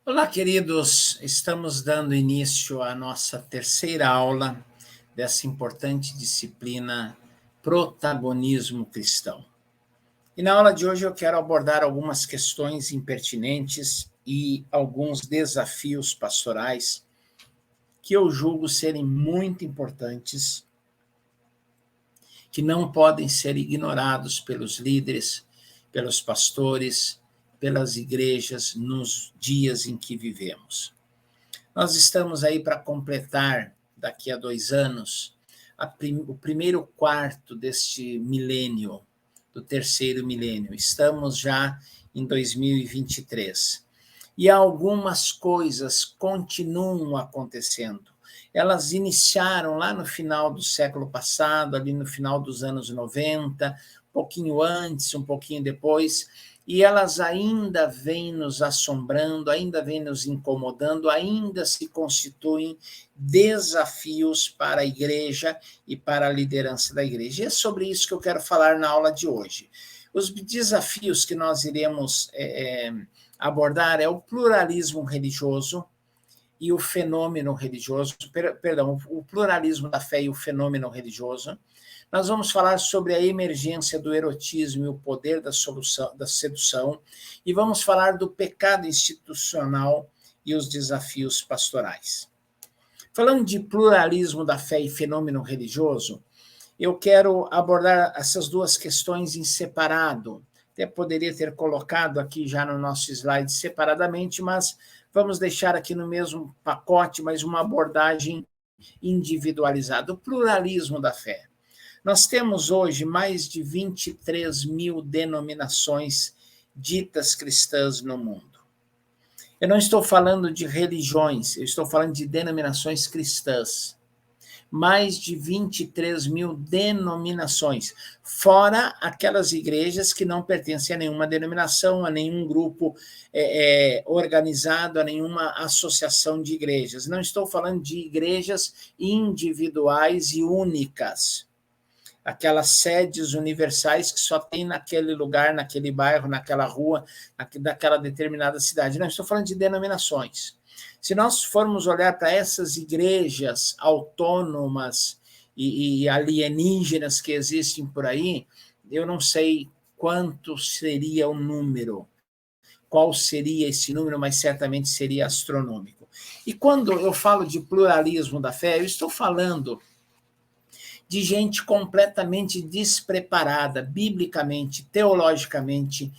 Olá, queridos. Estamos dando início à nossa terceira aula dessa importante disciplina Protagonismo Cristão. E na aula de hoje eu quero abordar algumas questões impertinentes e alguns desafios pastorais que eu julgo serem muito importantes, que não podem ser ignorados pelos líderes, pelos pastores, pelas igrejas nos dias em que vivemos. Nós estamos aí para completar, daqui a 2 anos, o primeiro quarto deste milênio, do terceiro milênio. Estamos já em 2023. E algumas coisas continuam acontecendo. Elas iniciaram lá no final do século passado, ali no final dos anos 90, um pouquinho antes, um pouquinho depois, e elas ainda vêm nos assombrando, ainda vêm nos incomodando, ainda se constituem desafios para a igreja e para a liderança da igreja. E é sobre isso que eu quero falar na aula de hoje. Os desafios que nós iremos abordar é o pluralismo religioso e o fenômeno religioso, perdão, o pluralismo da fé e o fenômeno religioso. Nós vamos falar sobre a emergência do erotismo e o poder da sedução, e vamos falar do pecado institucional e os desafios pastorais. Falando de pluralismo da fé e fenômeno religioso, eu quero abordar essas duas questões em separado. Até poderia ter colocado aqui já no nosso slide separadamente, mas vamos deixar aqui no mesmo pacote, mas uma abordagem individualizada. O pluralismo da fé. Nós temos hoje mais de 23 mil denominações ditas cristãs no mundo. Eu não estou falando de religiões, eu estou falando de denominações cristãs. Mais de 23 mil denominações, fora aquelas igrejas que não pertencem a nenhuma denominação, a nenhum grupo organizado, a nenhuma associação de igrejas. Não estou falando de igrejas individuais e únicas, aquelas sedes universais que só tem naquele lugar, naquele bairro, naquela rua, naquela determinada cidade. Não, estou falando de denominações. Se nós formos olhar para essas igrejas autônomas e alienígenas que existem por aí, eu não sei quanto seria o número, qual seria esse número, mas certamente seria astronômico. E quando eu falo de pluralismo da fé, eu estou falando de gente completamente despreparada, biblicamente, teologicamente,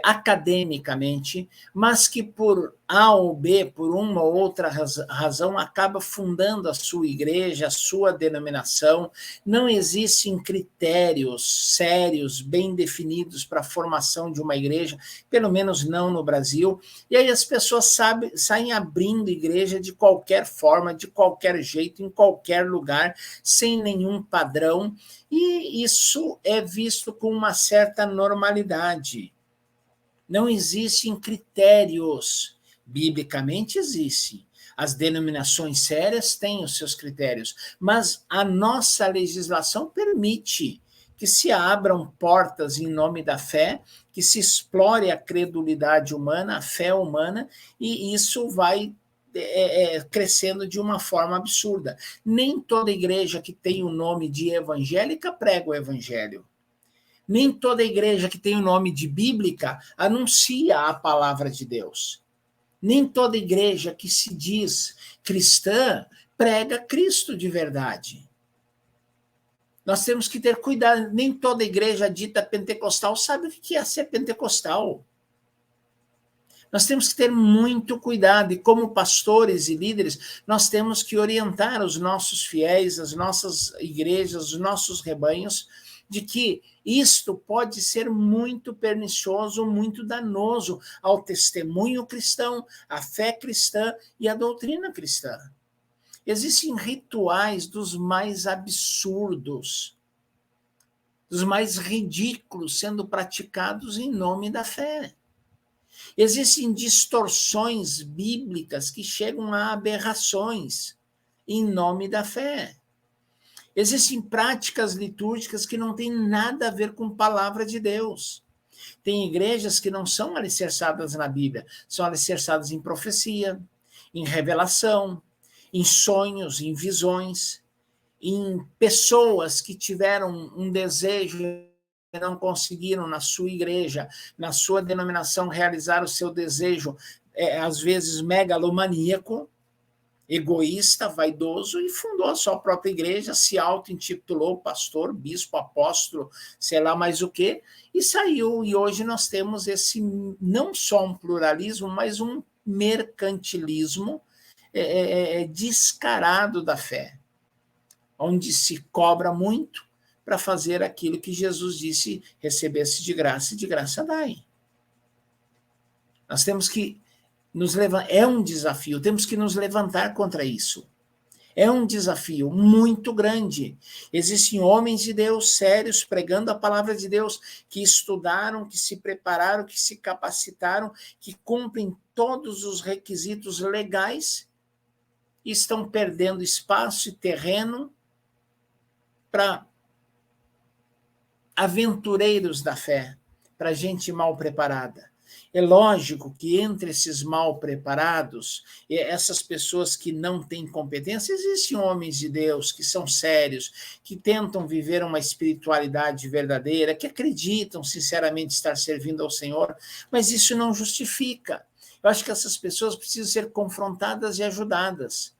academicamente, mas que por A ou B, por uma ou outra razão, acaba fundando a sua igreja, a sua denominação. Não existem critérios sérios, bem definidos para a formação de uma igreja, pelo menos não no Brasil, e aí as pessoas saem abrindo igreja de qualquer forma, de qualquer jeito, em qualquer lugar, sem nenhum padrão, e isso é visto com uma certa normalidade. Não existem critérios. Biblicamente existem. As denominações sérias têm os seus critérios, mas a nossa legislação permite que se abram portas em nome da fé, que se explore a credulidade humana, a fé humana, e isso vai crescendo de uma forma absurda. Nem toda igreja que tem o nome de evangélica prega o evangelho. Nem toda igreja que tem o nome de bíblica anuncia a palavra de Deus. Nem toda igreja que se diz cristã prega Cristo de verdade. Nós temos que ter cuidado. Nem toda igreja dita pentecostal sabe o que é ser pentecostal. Nós temos que ter muito cuidado, e como pastores e líderes, nós temos que orientar os nossos fiéis, as nossas igrejas, os nossos rebanhos, de que isto pode ser muito pernicioso, muito danoso ao testemunho cristão, à fé cristã e à doutrina cristã. Existem rituais dos mais absurdos, dos mais ridículos sendo praticados em nome da fé. Existem distorções bíblicas que chegam a aberrações em nome da fé. Existem práticas litúrgicas que não têm nada a ver com a palavra de Deus. Tem igrejas que não são alicerçadas na Bíblia, são alicerçadas em profecia, em revelação, em sonhos, em visões, em pessoas que tiveram um desejo e não conseguiram na sua igreja, na sua denominação, realizar o seu desejo, às vezes megalomaníaco, egoísta, vaidoso, e fundou a sua própria igreja, se auto-intitulou pastor, bispo, apóstolo, sei lá mais o quê, e saiu. E hoje nós temos esse, não só um pluralismo, mas um mercantilismo descarado da fé, onde se cobra muito para fazer aquilo que Jesus disse, recebesse de graça e de graça dai. Nós temos que nos levantar, é um desafio, temos que nos levantar contra isso. É um desafio muito grande. Existem homens de Deus sérios pregando a palavra de Deus, que estudaram, que se prepararam, que se capacitaram, que cumprem todos os requisitos legais e estão perdendo espaço e terreno para aventureiros da fé, para gente mal preparada. É lógico que entre esses mal preparados, essas pessoas que não têm competência, existem homens de Deus que são sérios, que tentam viver uma espiritualidade verdadeira, que acreditam sinceramente estar servindo ao Senhor, mas isso não justifica. Eu acho que essas pessoas precisam ser confrontadas e ajudadas.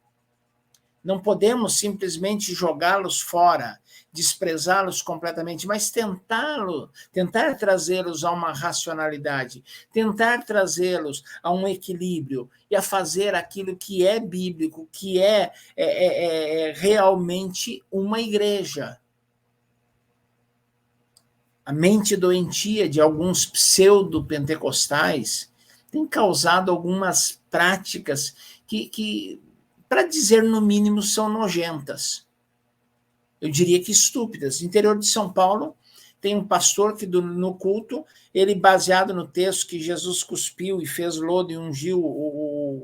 Não podemos simplesmente jogá-los fora, desprezá-los completamente, mas tentar trazê-los a uma racionalidade, tentar trazê-los a um equilíbrio e a fazer aquilo que é bíblico, que é realmente uma igreja. A mente doentia de alguns pseudo-pentecostais tem causado algumas práticas que para dizer no mínimo, são nojentas. Eu diria que estúpidas. No interior de São Paulo, tem um pastor que no culto, ele baseado no texto que Jesus cuspiu e fez lodo e ungiu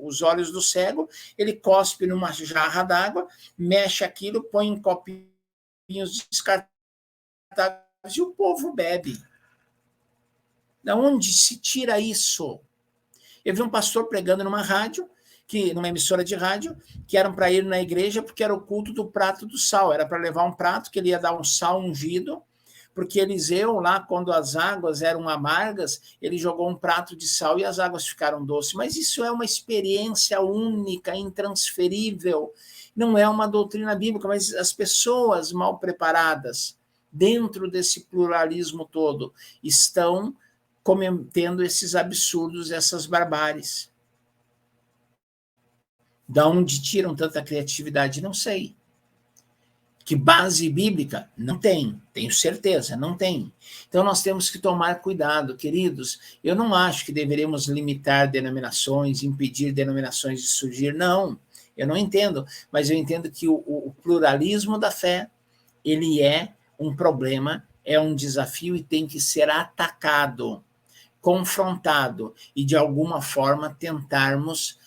os olhos do cego, ele cospe numa jarra d'água, mexe aquilo, põe em copinhos descartáveis e o povo bebe. Da onde se tira isso? Eu vi um pastor pregando numa rádio, numa emissora de rádio, que eram para ir na igreja porque era o culto do prato do sal, era para levar um prato que ele ia dar um sal ungido, porque Eliseu, lá, quando as águas eram amargas, ele jogou um prato de sal e as águas ficaram doces. Mas isso é uma experiência única, intransferível, não é uma doutrina bíblica, mas as pessoas mal preparadas, dentro desse pluralismo todo, estão cometendo esses absurdos, essas barbáries. Da onde tiram tanta criatividade? Não sei. Que base bíblica? Não tem, tenho certeza, não tem. Então nós temos que tomar cuidado, queridos. Eu não acho que deveríamos limitar denominações, impedir denominações de surgir, não. Eu não entendo, mas eu entendo que o pluralismo da fé, ele é um problema, é um desafio e tem que ser atacado, confrontado e, de alguma forma, tentarmos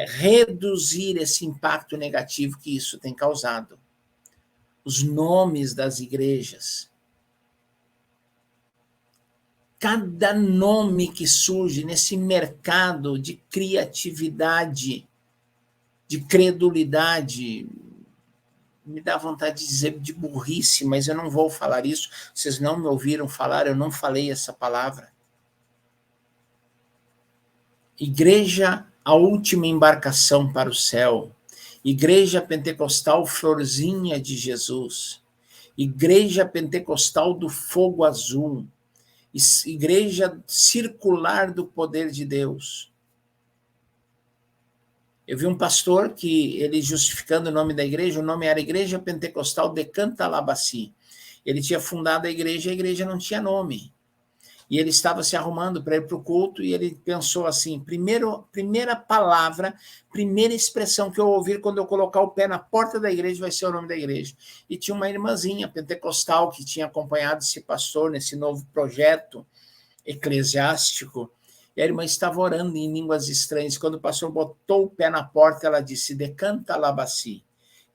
reduzir esse impacto negativo que isso tem causado. Os nomes das igrejas. Cada nome que surge nesse mercado de criatividade, de credulidade, me dá vontade de dizer de burrice, mas eu não vou falar isso. Vocês não me ouviram falar, eu não falei essa palavra. Igreja, a última embarcação para o céu. Igreja Pentecostal Florzinha de Jesus. Igreja Pentecostal do Fogo Azul. Igreja Circular do Poder de Deus. Eu vi um pastor que, ele justificando o nome da igreja, o nome era Igreja Pentecostal de Cantalabaci. Ele tinha fundado a igreja não tinha nome. E ele estava se arrumando para ir para o culto e ele pensou assim, primeira palavra, primeira expressão que eu ouvir quando eu colocar o pé na porta da igreja vai ser o nome da igreja. E tinha uma irmãzinha pentecostal que tinha acompanhado esse pastor nesse novo projeto eclesiástico, e a irmã estava orando em línguas estranhas. Quando o pastor botou o pé na porta, ela disse, Decanta Labaci.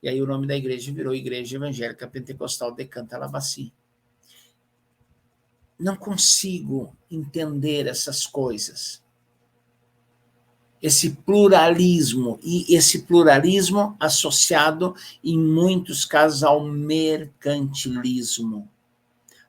E aí o nome da igreja virou Igreja Evangélica Pentecostal Decanta Labaci. não consigo entender essas coisas. Esse pluralismo, e esse pluralismo associado, em muitos casos, ao mercantilismo.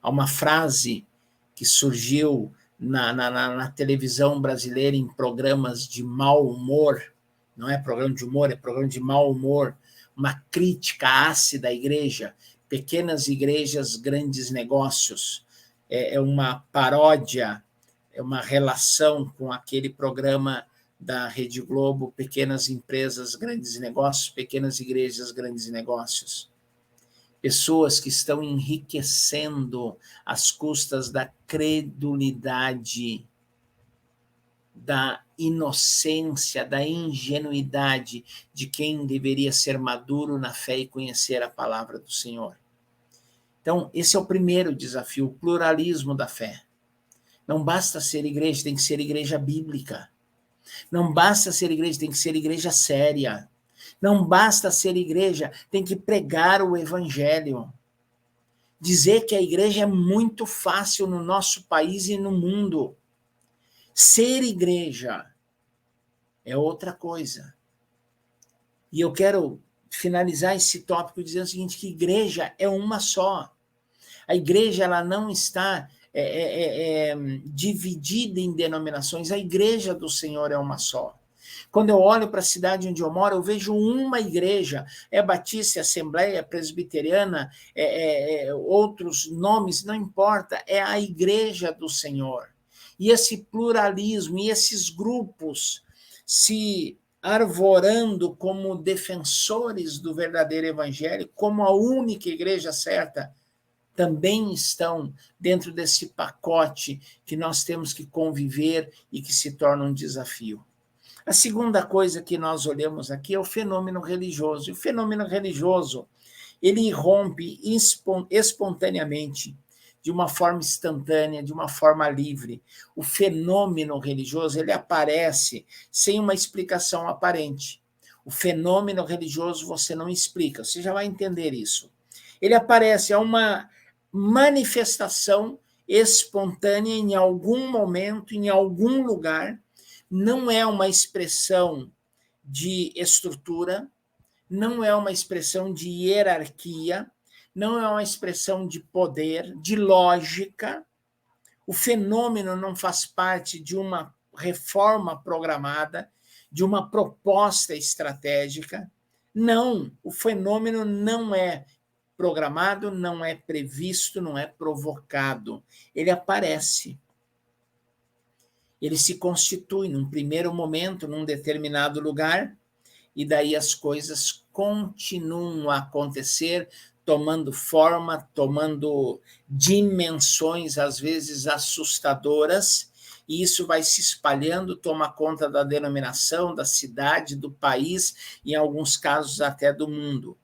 Há uma frase que surgiu na televisão brasileira em programas de mau humor, não é programa de humor, é programa de mau humor, uma crítica ácida à igreja, pequenas igrejas, grandes negócios. É uma paródia, é uma relação com aquele programa da Rede Globo, pequenas empresas, grandes negócios, pequenas igrejas, grandes negócios. Pessoas que estão enriquecendo às custas da credulidade, da inocência, da ingenuidade de quem deveria ser maduro na fé e conhecer a palavra do Senhor. Então, esse é o primeiro desafio, o pluralismo da fé. Não basta ser igreja, tem que ser igreja bíblica. Não basta ser igreja, tem que ser igreja séria. Não basta ser igreja, tem que pregar o evangelho. Dizer que a igreja é muito fácil no nosso país e no mundo. Ser igreja é outra coisa. E eu quero finalizar esse tópico dizendo o seguinte, que igreja é uma só. A igreja ela não está dividida em denominações, a igreja do Senhor é uma só. Quando eu olho para a cidade onde eu moro, eu vejo uma igreja, é batista, é assembleia, é presbiteriana, outros nomes, não importa, é a igreja do Senhor. E esse pluralismo, e esses grupos se arvorando como defensores do verdadeiro evangelho, como a única igreja certa, também estão dentro desse pacote que nós temos que conviver e que se torna um desafio. A segunda coisa que nós olhamos aqui é o fenômeno religioso. E o fenômeno religioso, ele irrompe espontaneamente, de uma forma instantânea, de uma forma livre. O fenômeno religioso, ele aparece sem uma explicação aparente. O fenômeno religioso você não explica, você já vai entender isso. Ele aparece, é uma manifestação espontânea em algum momento, em algum lugar, não é uma expressão de estrutura, não é uma expressão de hierarquia, não é uma expressão de poder, de lógica. O fenômeno não faz parte de uma reforma programada, de uma proposta estratégica. Não, o fenômeno não é programado, não é previsto, não é provocado. Ele aparece. Ele se constitui num primeiro momento, num determinado lugar, e daí as coisas continuam a acontecer, tomando forma, tomando dimensões, às vezes assustadoras, e isso vai se espalhando, toma conta da denominação, da cidade, do país, em alguns casos até do mundo.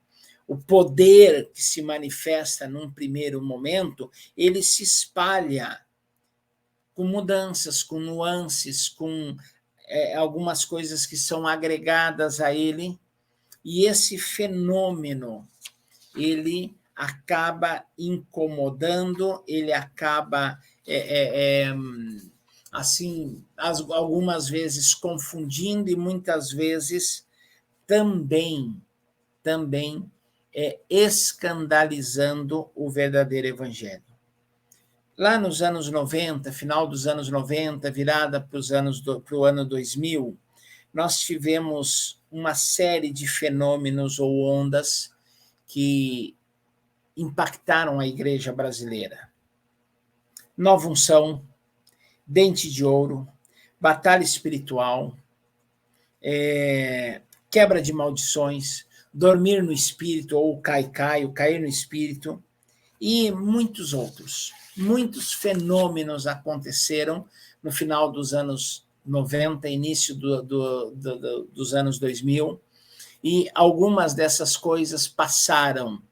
O poder que se manifesta num primeiro momento, ele se espalha com mudanças, com nuances, com algumas coisas que são agregadas a ele, e esse fenômeno, ele acaba incomodando, ele acaba, assim, algumas vezes confundindo e muitas vezes também escandalizando o verdadeiro evangelho. Lá nos anos 90, final dos anos 90, virada para o ano 2000, nós tivemos uma série de fenômenos ou ondas que impactaram a igreja brasileira. Nova unção, dente de ouro, batalha espiritual, quebra de maldições, dormir no espírito ou cai-cai, o cair no espírito, e muitos outros. Muitos fenômenos aconteceram no final dos anos 90, início dos anos 2000, e algumas dessas coisas passaram,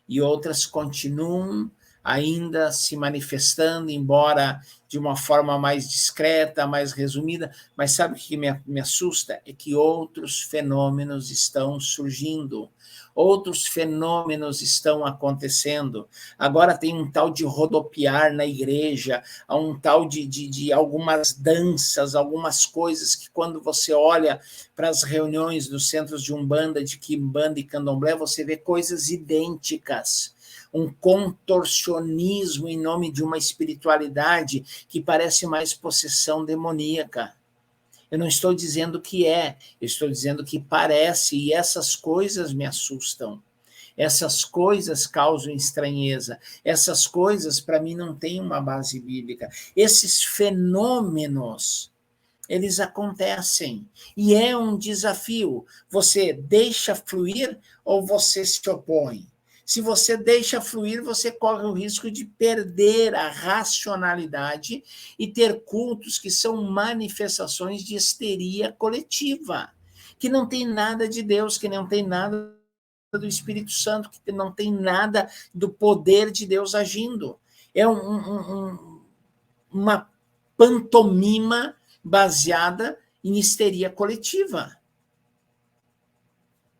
e outras continuam ainda se manifestando, embora de uma forma mais discreta, mais resumida, mas sabe o que me assusta? É que outros fenômenos estão surgindo, outros fenômenos estão acontecendo. Agora tem um tal de rodopiar na igreja, há um tal de algumas danças, algumas coisas que quando você olha para as reuniões dos centros de Umbanda, de Quimbanda e Candomblé, você vê coisas idênticas. Um contorcionismo em nome de uma espiritualidade que parece mais possessão demoníaca. Eu não estou dizendo que é, eu estou dizendo que parece, e essas coisas me assustam. Essas coisas causam estranheza. Essas coisas, para mim, não têm uma base bíblica. Esses fenômenos, eles acontecem. E é um desafio. Você deixa fluir ou você se opõe? Se você deixa fluir, você corre o risco de perder a racionalidade e ter cultos que são manifestações de histeria coletiva, que não tem nada de Deus, que não tem nada do Espírito Santo, que não tem nada do poder de Deus agindo. É uma pantomima baseada em histeria coletiva.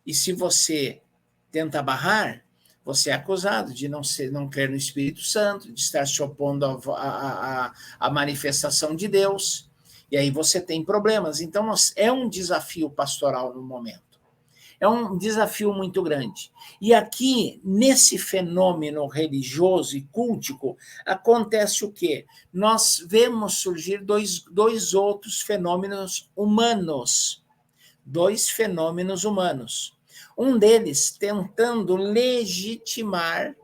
E se você tenta barrar, você é acusado de não crer no Espírito Santo, de estar se opondo à manifestação de Deus, e aí você tem problemas. Então, é um desafio pastoral no momento. É um desafio muito grande. E aqui, nesse fenômeno religioso e cultico, acontece o quê? Nós vemos surgir dois outros fenômenos humanos. Dois fenômenos humanos. Um deles tentando legitimar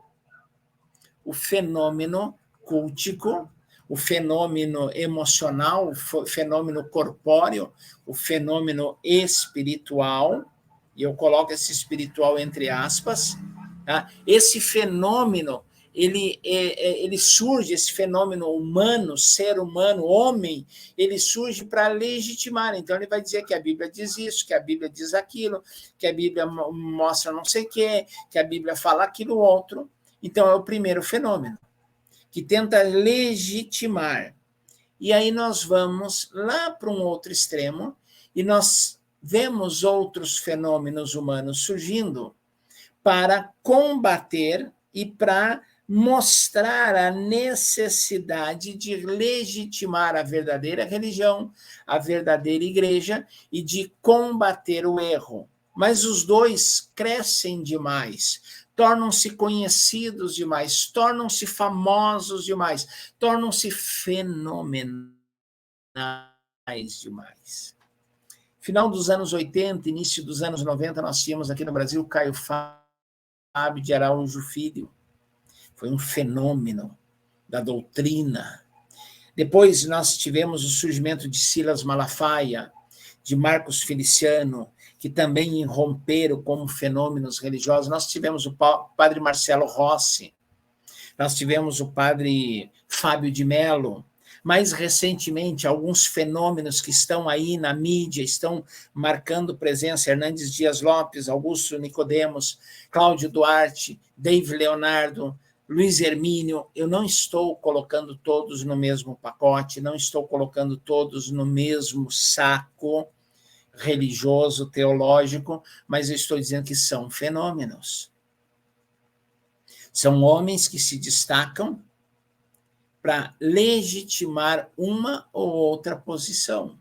o fenômeno cultico, o fenômeno emocional, o fenômeno corpóreo, o fenômeno espiritual, e eu coloco esse espiritual entre aspas, tá? Esse fenômeno, ele surge, esse fenômeno humano, ser humano, homem, ele surge para legitimar. Então, ele vai dizer que a Bíblia diz isso, que a Bíblia diz aquilo, que a Bíblia mostra não sei o quê, que a Bíblia fala aquilo outro. Então, é o primeiro fenômeno, que tenta legitimar. E aí nós vamos lá para um outro extremo, e nós vemos outros fenômenos humanos surgindo para combater e para mostrar a necessidade de legitimar a verdadeira religião, a verdadeira igreja e de combater o erro. Mas os dois crescem demais, tornam-se conhecidos demais, tornam-se famosos demais, tornam-se fenomenais demais. Final dos anos 80, início dos anos 90, nós tínhamos aqui no Brasil Caio Fábio de Araújo Filho. Foi um fenômeno da doutrina. Depois nós tivemos o surgimento de Silas Malafaia, de Marcos Feliciano, que também irromperam como fenômenos religiosos. Nós tivemos o padre Marcelo Rossi, nós tivemos o padre Fábio de Mello. Mais recentemente, alguns fenômenos que estão aí na mídia, estão marcando presença: Hernandes Dias Lopes, Augusto Nicodemos, Cláudio Duarte, Dave Leonardo, Luiz Hermínio. Eu não estou colocando todos no mesmo pacote, não estou colocando todos no mesmo saco religioso, teológico, mas eu estou dizendo que são fenômenos. São homens que se destacam para legitimar uma ou outra posição.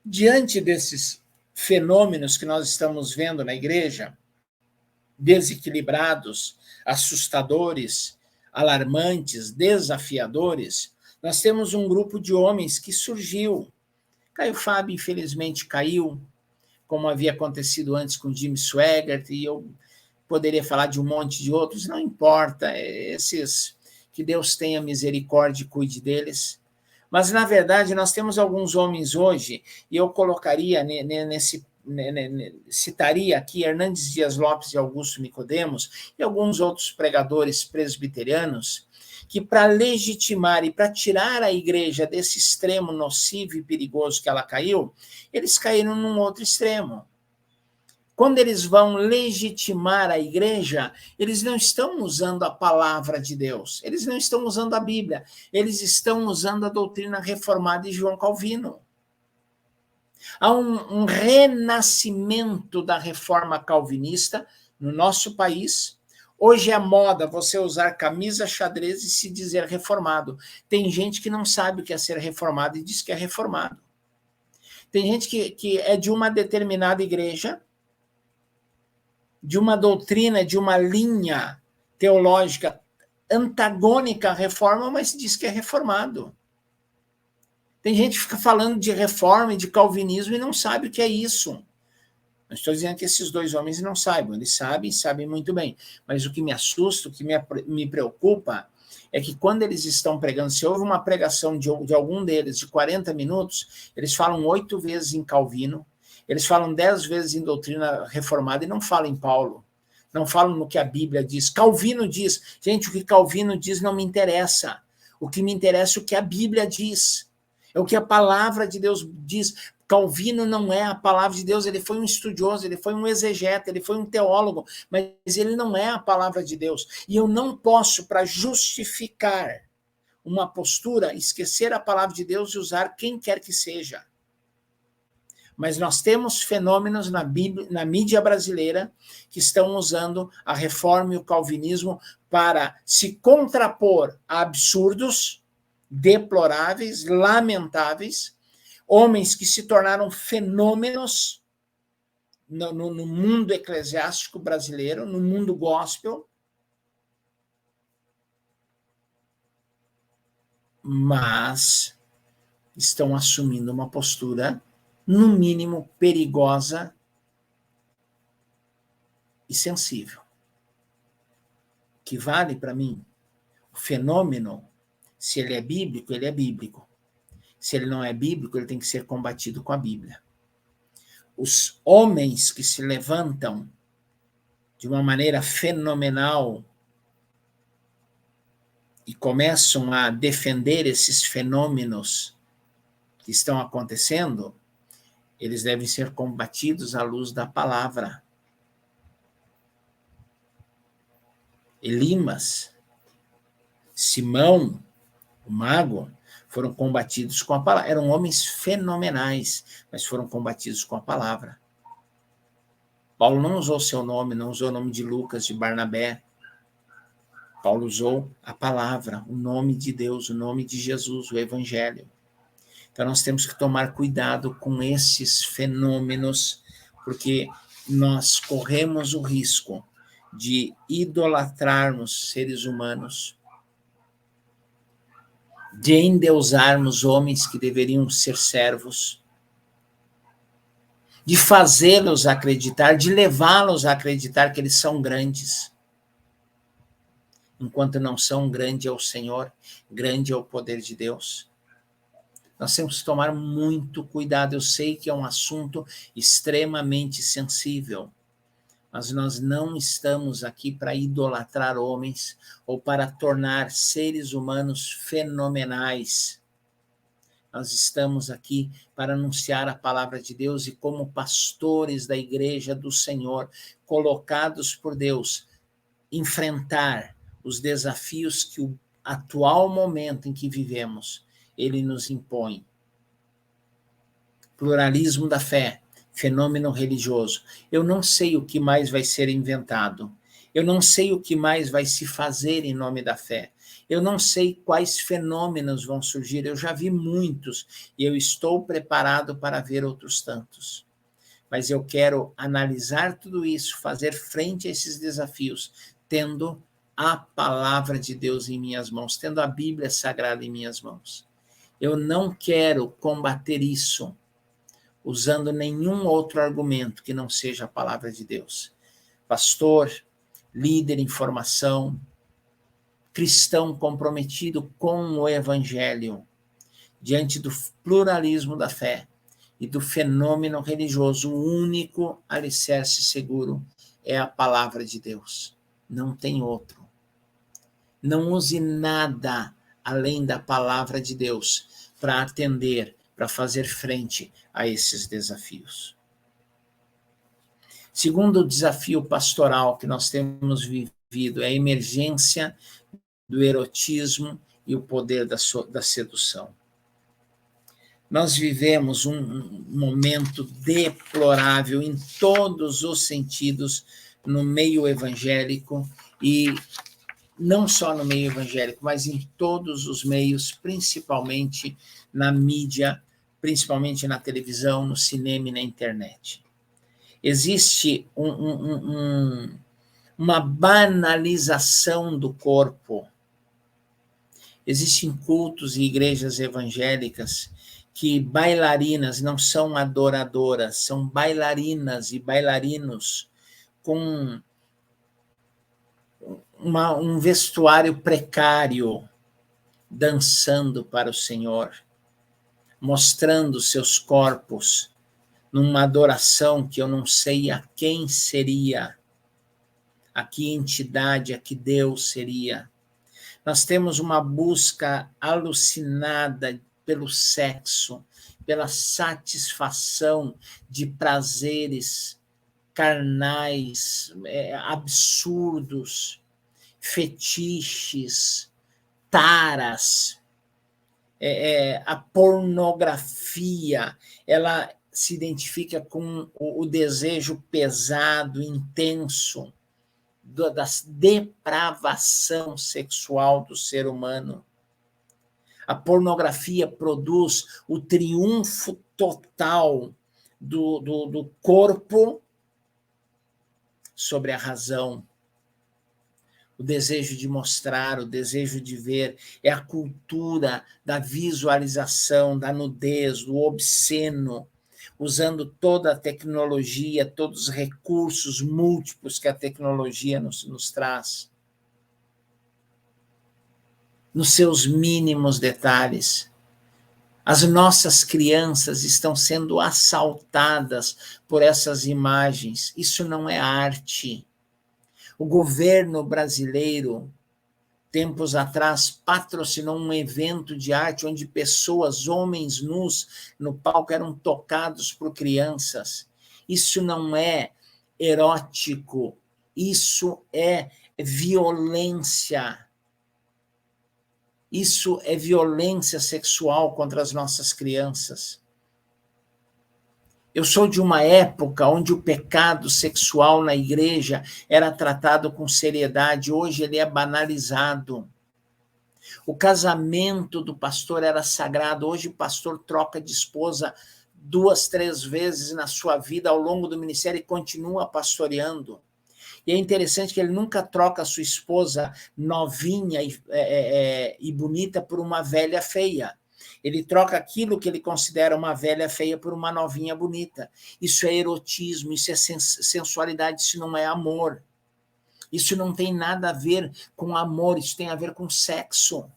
Diante desses fenômenos que nós estamos vendo na igreja, desequilibrados, assustadores, alarmantes, desafiadores, nós temos um grupo de homens que surgiu. Caio Fábio, infelizmente, caiu, como havia acontecido antes com Jimmy Swaggart, e eu poderia falar de um monte de outros, não importa, esses, que Deus tenha misericórdia e cuide deles. Mas, na verdade, nós temos alguns homens hoje, e eu colocaria citaria aqui Hernandes Dias Lopes e Augusto Nicodemos, e alguns outros pregadores presbiterianos, que para legitimar e para tirar a igreja desse extremo nocivo e perigoso que ela caiu, eles caíram num outro extremo. Quando eles vão legitimar a igreja, eles não estão usando a palavra de Deus, eles não estão usando a Bíblia, eles estão usando a doutrina reformada de João Calvino. Há um renascimento da reforma calvinista no nosso país. Hoje é moda você usar camisa xadrez e se dizer reformado. Tem gente que não sabe o que é ser reformado e diz que é reformado. Tem gente que é de uma determinada igreja, de uma doutrina, de uma linha teológica antagônica à reforma, mas diz que é reformado. Tem gente que fica falando de reforma e de calvinismo e não sabe o que é isso. Não estou dizendo que esses dois homens não saibam, eles sabem muito bem. Mas o que me assusta, o que me preocupa, é que quando eles estão pregando, se houve uma pregação de algum deles de 40 minutos, eles falam 8 vezes em Calvino, eles falam 10 vezes em doutrina reformada e não falam em Paulo. Não falam no que a Bíblia diz. Calvino diz. Gente, o que Calvino diz não me interessa. O que me interessa é o que a Bíblia diz. É o que a palavra de Deus diz. Calvino não é a palavra de Deus, ele foi um estudioso, ele foi um exegeta, ele foi um teólogo, mas ele não é a palavra de Deus. E eu não posso, para justificar uma postura, esquecer a palavra de Deus e usar quem quer que seja. Mas nós temos fenômenos na mídia brasileira que estão usando a reforma e o calvinismo para se contrapor a absurdos, deploráveis, lamentáveis, homens que se tornaram fenômenos no mundo eclesiástico brasileiro, no mundo gospel, mas estão assumindo uma postura, no mínimo, perigosa e sensível. O que vale para mim, o fenômeno, se ele é bíblico, ele é bíblico. Se ele não é bíblico, ele tem que ser combatido com a Bíblia. Os homens que se levantam de uma maneira fenomenal e começam a defender esses fenômenos que estão acontecendo, eles devem ser combatidos à luz da palavra. Elimas, Simão, o mago, foram combatidos com a palavra. Eram homens fenomenais, mas foram combatidos com a palavra. Paulo não usou seu nome, não usou o nome de Lucas, de Barnabé. Paulo usou a palavra, o nome de Deus, o nome de Jesus, o Evangelho. Então nós temos que tomar cuidado com esses fenômenos, porque nós corremos o risco de idolatrarmos seres humanos, de endeusarmos homens que deveriam ser servos, de fazê-los acreditar, de levá-los a acreditar que eles são grandes, enquanto não são. Grande é o Senhor, grande é o poder de Deus. Nós temos que tomar muito cuidado. Eu sei que é um assunto extremamente sensível, mas nós não estamos aqui para idolatrar homens ou para tornar seres humanos fenomenais. Nós estamos aqui para anunciar a palavra de Deus e, como pastores da igreja do Senhor, colocados por Deus, enfrentar os desafios que o atual momento em que vivemos, ele nos impõe. Pluralismo da fé, fenômeno religioso. Eu não sei o que mais vai ser inventado. Eu não sei o que mais vai se fazer em nome da fé. Eu não sei quais fenômenos vão surgir. Eu já vi muitos e eu estou preparado para ver outros tantos. Mas eu quero analisar tudo isso, fazer frente a esses desafios, tendo a palavra de Deus em minhas mãos, tendo a Bíblia Sagrada em minhas mãos. Eu não quero combater isso usando nenhum outro argumento que não seja a palavra de Deus. Pastor, líder em formação, cristão comprometido com o Evangelho, diante do pluralismo da fé e do fenômeno religioso, o único alicerce seguro é a palavra de Deus. Não tem outro. Não use nada além da palavra de Deus para atender, para fazer frente a esses desafios. Segundo desafio pastoral que nós temos vivido é a emergência do erotismo e o poder da sedução. Nós vivemos um momento deplorável em todos os sentidos no meio evangélico, e não só no meio evangélico, mas em todos os meios, principalmente na mídia, principalmente na televisão, no cinema e na internet. Existe uma banalização do corpo. Existem cultos e igrejas evangélicas que bailarinas não são adoradoras, são bailarinas e bailarinos com um vestuário precário, dançando para o Senhor, mostrando seus corpos numa adoração que eu não sei a quem seria, a que entidade, a que Deus seria. Nós temos uma busca alucinada pelo sexo, pela satisfação de prazeres carnais, absurdos, fetiches, taras. A pornografia, ela se identifica com o desejo pesado, intenso, da depravação sexual do ser humano. A pornografia produz o triunfo total do corpo sobre a razão. O desejo de mostrar, o desejo de ver, é a cultura da visualização, da nudez, do obsceno, usando toda a tecnologia, todos os recursos múltiplos que a tecnologia nos traz, nos seus mínimos detalhes. As nossas crianças estão sendo assaltadas por essas imagens. Isso não é arte. O governo brasileiro, tempos atrás, patrocinou um evento de arte onde pessoas, homens nus, no palco eram tocados por crianças. Isso não é erótico, isso é violência. Isso é violência sexual contra as nossas crianças. Eu sou de uma época onde o pecado sexual na igreja era tratado com seriedade, hoje ele é banalizado. O casamento do pastor era sagrado, hoje o pastor troca de esposa 2, 3 vezes na sua vida ao longo do ministério e continua pastoreando. E é interessante que ele nunca troca a sua esposa novinha e bonita por uma velha feia. Ele troca aquilo que ele considera uma velha feia por uma novinha bonita. Isso é erotismo, isso é sensualidade, isso não é amor. Isso não tem nada a ver com amor, isso tem a ver com sexo.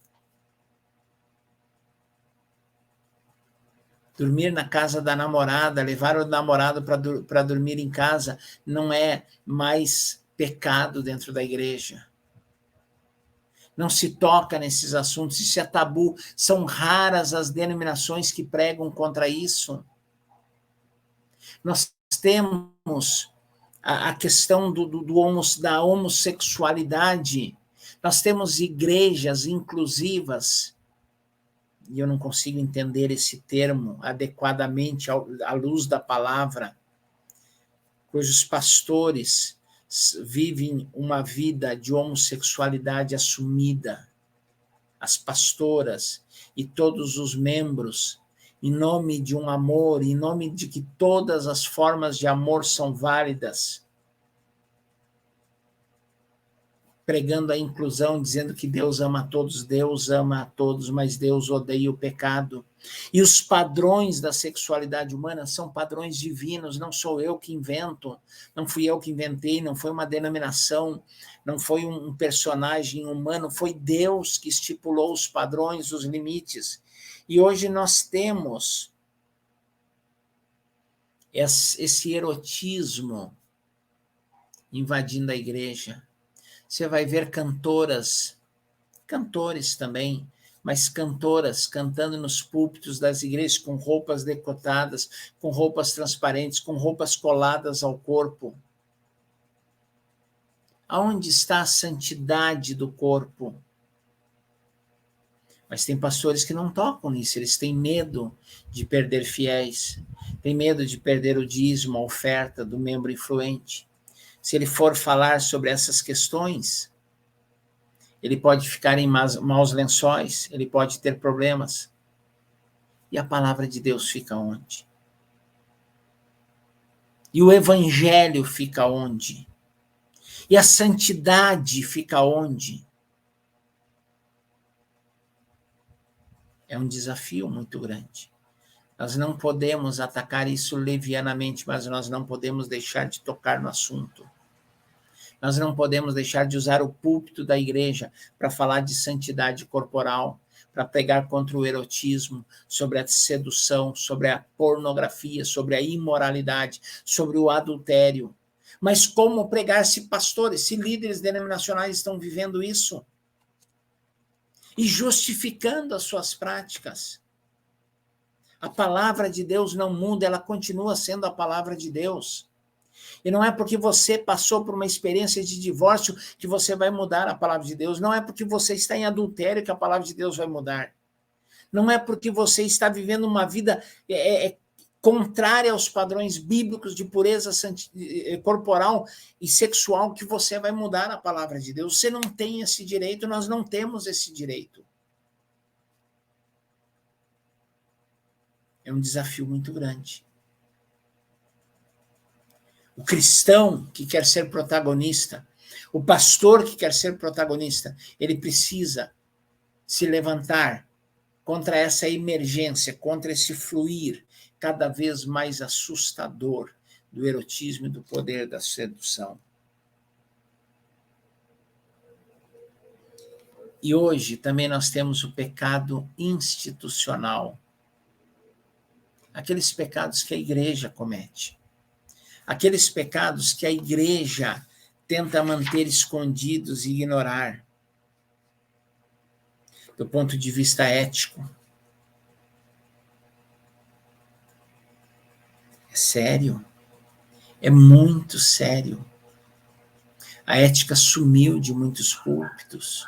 Dormir na casa da namorada, levar o namorado para dormir em casa, não é mais pecado dentro da igreja. Não se toca nesses assuntos, isso é tabu. São raras as denominações que pregam contra isso. Nós temos a questão da homossexualidade. Nós temos igrejas inclusivas, e eu não consigo entender esse termo adequadamente à luz da palavra, cujos pastores vivem uma vida de homossexualidade assumida, as pastoras e todos os membros, em nome de um amor, em nome de que todas as formas de amor são válidas, pregando a inclusão, dizendo que Deus ama a todos, mas Deus odeia o pecado. E os padrões da sexualidade humana são padrões divinos, não sou eu que invento, não fui eu que inventei, não foi uma denominação, não foi um personagem humano, foi Deus que estipulou os padrões, os limites. E hoje nós temos esse erotismo invadindo a igreja. Você vai ver cantoras, cantores também, mas cantoras cantando nos púlpitos das igrejas com roupas decotadas, com roupas transparentes, com roupas coladas ao corpo. Aonde está a santidade do corpo? Mas tem pastores que não tocam nisso, eles têm medo de perder fiéis, têm medo de perder o dízimo, a oferta do membro influente. Se ele for falar sobre essas questões, ele pode ficar em maus lençóis, ele pode ter problemas. E a palavra de Deus fica onde? E o evangelho fica onde? E a santidade fica onde? É um desafio muito grande. Nós não podemos atacar isso levianamente, mas nós não podemos deixar de tocar no assunto. Nós não podemos deixar de usar o púlpito da igreja para falar de santidade corporal, para pregar contra o erotismo, sobre a sedução, sobre a pornografia, sobre a imoralidade, sobre o adultério. Mas como pregar se pastores, se líderes denominacionais estão vivendo isso? E justificando as suas práticas. A palavra de Deus não muda, ela continua sendo a palavra de Deus. E não é porque você passou por uma experiência de divórcio que você vai mudar a palavra de Deus. Não é porque você está em adultério que a palavra de Deus vai mudar. Não é porque você está vivendo uma vida contrária aos padrões bíblicos de pureza corporal e sexual que você vai mudar a palavra de Deus. Você não tem esse direito, nós não temos esse direito. É um desafio muito grande. O cristão que quer ser protagonista, o pastor que quer ser protagonista, ele precisa se levantar contra essa emergência, contra esse fluir cada vez mais assustador do erotismo e do poder da sedução. E hoje também nós temos o pecado institucional. Aqueles pecados que a igreja comete. Aqueles pecados que a igreja tenta manter escondidos e ignorar. Do ponto de vista ético. É sério. É muito sério. A ética sumiu de muitos púlpitos.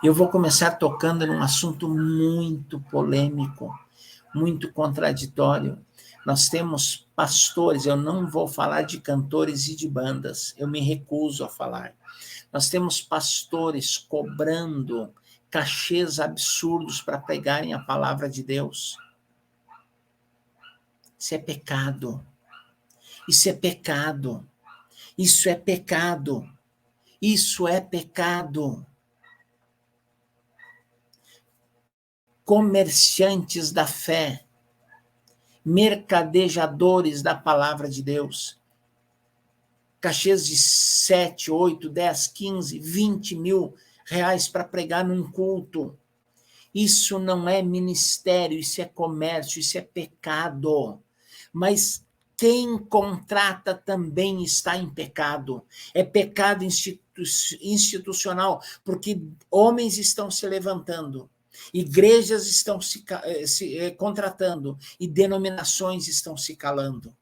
Eu vou começar tocando num assunto muito polêmico, muito contraditório. Nós temos pastores, eu não vou falar de cantores e de bandas, eu me recuso a falar. Nós temos pastores cobrando cachês absurdos para pregarem a palavra de Deus. Isso é pecado. Isso é pecado. Isso é pecado. Isso é pecado. Comerciantes da fé, mercadejadores da palavra de Deus, cachês de 7, 8, 10, 15, 20 mil reais para pregar num culto. Isso não é ministério, isso é comércio, isso é pecado. Mas quem contrata também está em pecado. É pecado institucional, porque homens estão se levantando. Igrejas estão se contratando e denominações estão se calando.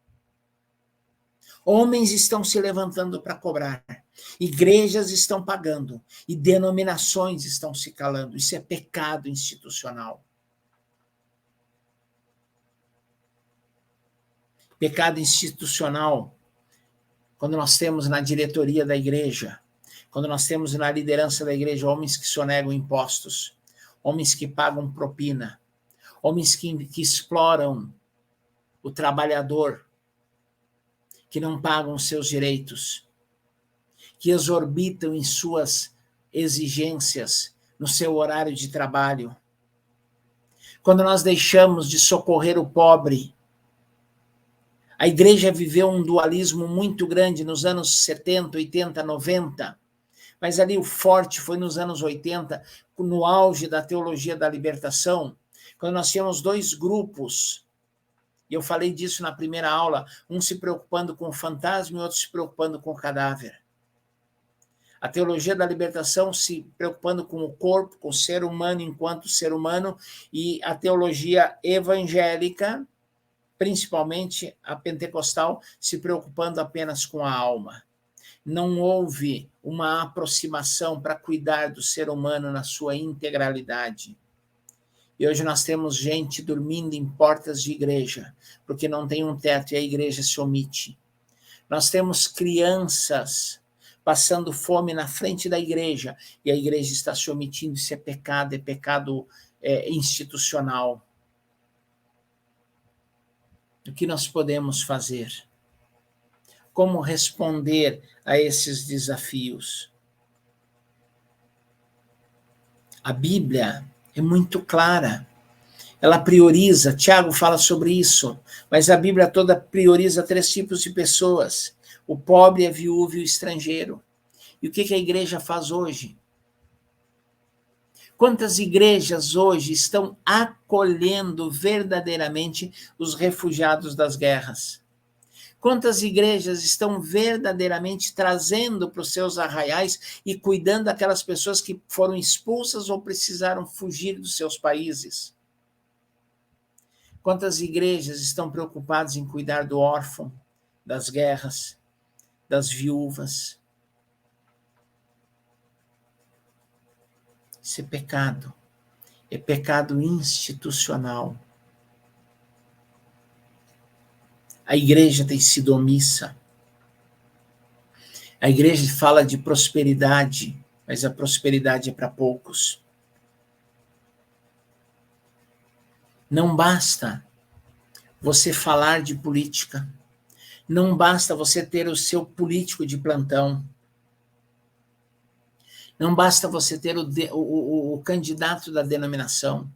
Homens estão se levantando para cobrar, igrejas estão pagando e denominações estão se calando. Isso é pecado institucional. Pecado institucional, quando nós temos na diretoria da igreja, quando nós temos na liderança da igreja homens que sonegam impostos, homens que pagam propina, homens que exploram o trabalhador, que não pagam seus direitos, que exorbitam em suas exigências no seu horário de trabalho. Quando nós deixamos de socorrer o pobre, a igreja viveu um dualismo muito grande nos anos 70, 80, 90, mas ali o forte foi nos anos 80, no auge da teologia da libertação, quando nós tínhamos dois grupos, e eu falei disso na primeira aula, um se preocupando com o fantasma e outro se preocupando com o cadáver. A teologia da libertação se preocupando com o corpo, com o ser humano enquanto ser humano, e a teologia evangélica, principalmente a pentecostal, se preocupando apenas com a alma. Não houve uma aproximação para cuidar do ser humano na sua integralidade. E hoje nós temos gente dormindo em portas de igreja, porque não tem um teto e a igreja se omite. Nós temos crianças passando fome na frente da igreja, e a igreja está se omitindo. Isso é pecado institucional. O que nós podemos fazer? Como responder a esses desafios? A Bíblia é muito clara. Ela prioriza, Tiago fala sobre isso, mas a Bíblia toda prioriza 3 tipos de pessoas: o pobre, a viúva e o estrangeiro. E o que a igreja faz hoje? Quantas igrejas hoje estão acolhendo verdadeiramente os refugiados das guerras? Quantas igrejas estão verdadeiramente trazendo para os seus arraiais e cuidando daquelas pessoas que foram expulsas ou precisaram fugir dos seus países? Quantas igrejas estão preocupadas em cuidar do órfão, das guerras, das viúvas? Isso é pecado institucional. A igreja tem sido omissa. A igreja fala de prosperidade, mas a prosperidade é para poucos. Não basta você falar de política. Não basta você ter o seu político de plantão. Não basta você ter o candidato da denominação.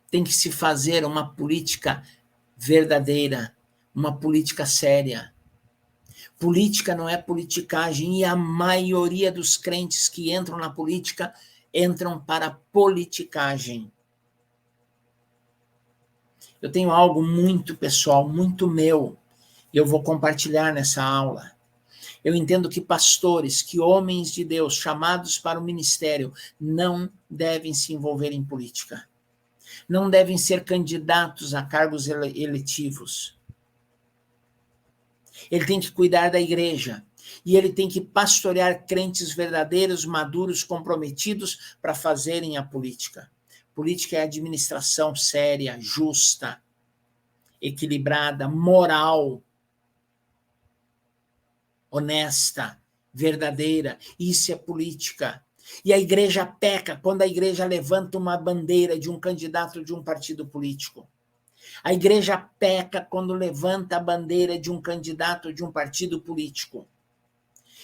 Tem que se fazer uma política verdadeira, uma política séria. Política não é politicagem, e a maioria dos crentes que entram na política entram para politicagem. Eu tenho algo muito pessoal, muito meu, e eu vou compartilhar nessa aula. Eu entendo que pastores, que homens de Deus chamados para o ministério não devem se envolver em política. Não devem ser candidatos a cargos eletivos. Ele tem que cuidar da igreja. E ele tem que pastorear crentes verdadeiros, maduros, comprometidos para fazerem a política. Política é administração séria, justa, equilibrada, moral, honesta, verdadeira. Isso é política. E a igreja peca quando a igreja levanta uma bandeira de um candidato de um partido político. A igreja peca quando levanta a bandeira de um candidato de um partido político.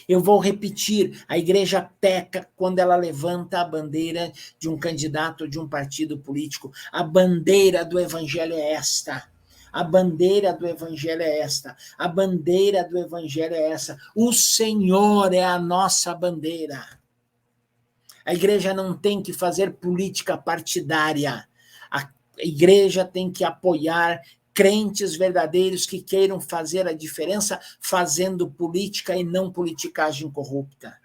Eu vou repetir, a igreja peca quando ela levanta a bandeira de um candidato de um partido político. A bandeira do evangelho é esta. A bandeira do evangelho é esta. A bandeira do evangelho é essa. O Senhor é a nossa bandeira. A igreja não tem que fazer política partidária. A igreja tem que apoiar crentes verdadeiros que queiram fazer a diferença fazendo política e não politicagem corrupta.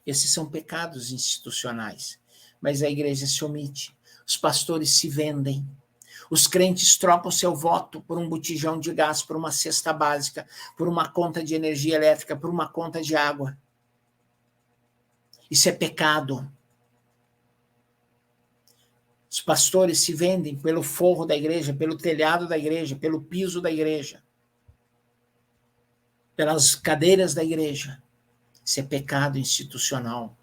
Esses são pecados institucionais, mas a igreja se omite. Os pastores se vendem. Os crentes trocam seu voto por um botijão de gás, por uma cesta básica, por uma conta de energia elétrica, por uma conta de água. Isso é pecado. Os pastores se vendem pelo forro da igreja, pelo telhado da igreja, pelo piso da igreja, pelas cadeiras da igreja. Isso é pecado institucional.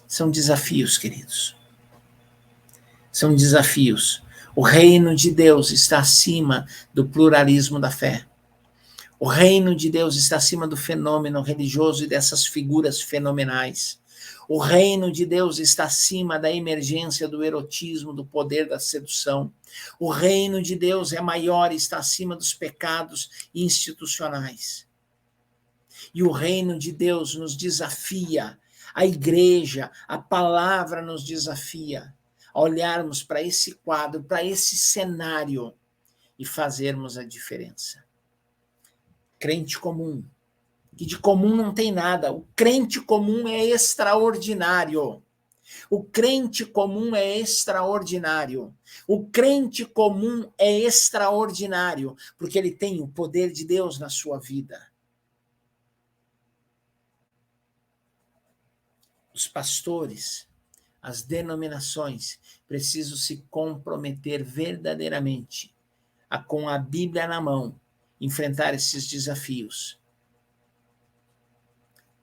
São desafios, queridos. São desafios. O reino de Deus está acima do pluralismo da fé. O reino de Deus está acima do fenômeno religioso e dessas figuras fenomenais. O reino de Deus está acima da emergência do erotismo, do poder da sedução. O reino de Deus é maior e está acima dos pecados institucionais. E o reino de Deus nos desafia, a igreja, a palavra nos desafia a olharmos para esse quadro, para esse cenário e fazermos a diferença. Crente comum, que de comum não tem nada. O crente comum é extraordinário. O crente comum é extraordinário. O crente comum é extraordinário, porque ele tem o poder de Deus na sua vida. Os pastores, as denominações, precisam se comprometer verdadeiramente com a Bíblia na mão, enfrentar esses desafios.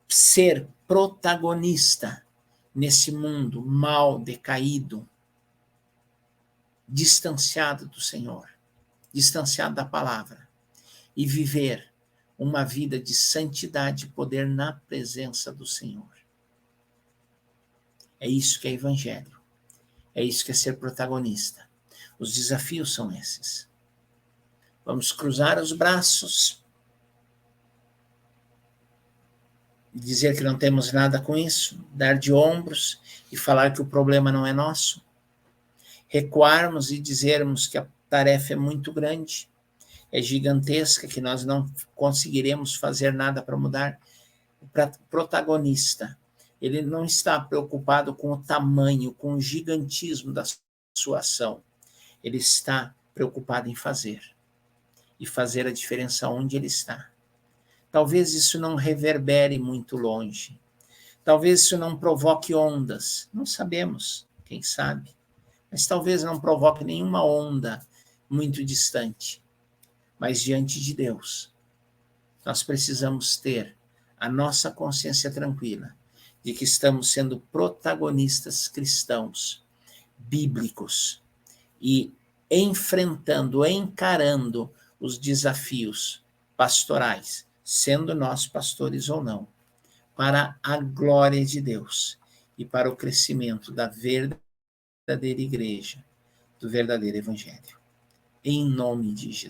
Ser protagonista nesse mundo mal, decaído, distanciado do Senhor, distanciado da palavra, e viver uma vida de santidade e poder na presença do Senhor. É isso que é evangelho. É isso que é ser protagonista. Os desafios são esses. Vamos cruzar os braços, dizer que não temos nada com isso, dar de ombros e falar que o problema não é nosso, recuarmos e dizermos que a tarefa é muito grande, é gigantesca, que nós não conseguiremos fazer nada para mudar. O protagonista, ele não está preocupado com o tamanho, com o gigantismo da sua ação. Ele está preocupado em fazer. E fazer a diferença onde ele está. Talvez isso não reverbere muito longe. Talvez isso não provoque ondas. Não sabemos, quem sabe. Mas talvez não provoque nenhuma onda muito distante. Mas diante de Deus, nós precisamos ter a nossa consciência tranquila de que estamos sendo protagonistas cristãos, bíblicos, e enfrentando, encarando os desafios pastorais, sendo nós pastores ou não, para a glória de Deus e para o crescimento da verdadeira igreja, do verdadeiro evangelho. Em nome de Jesus.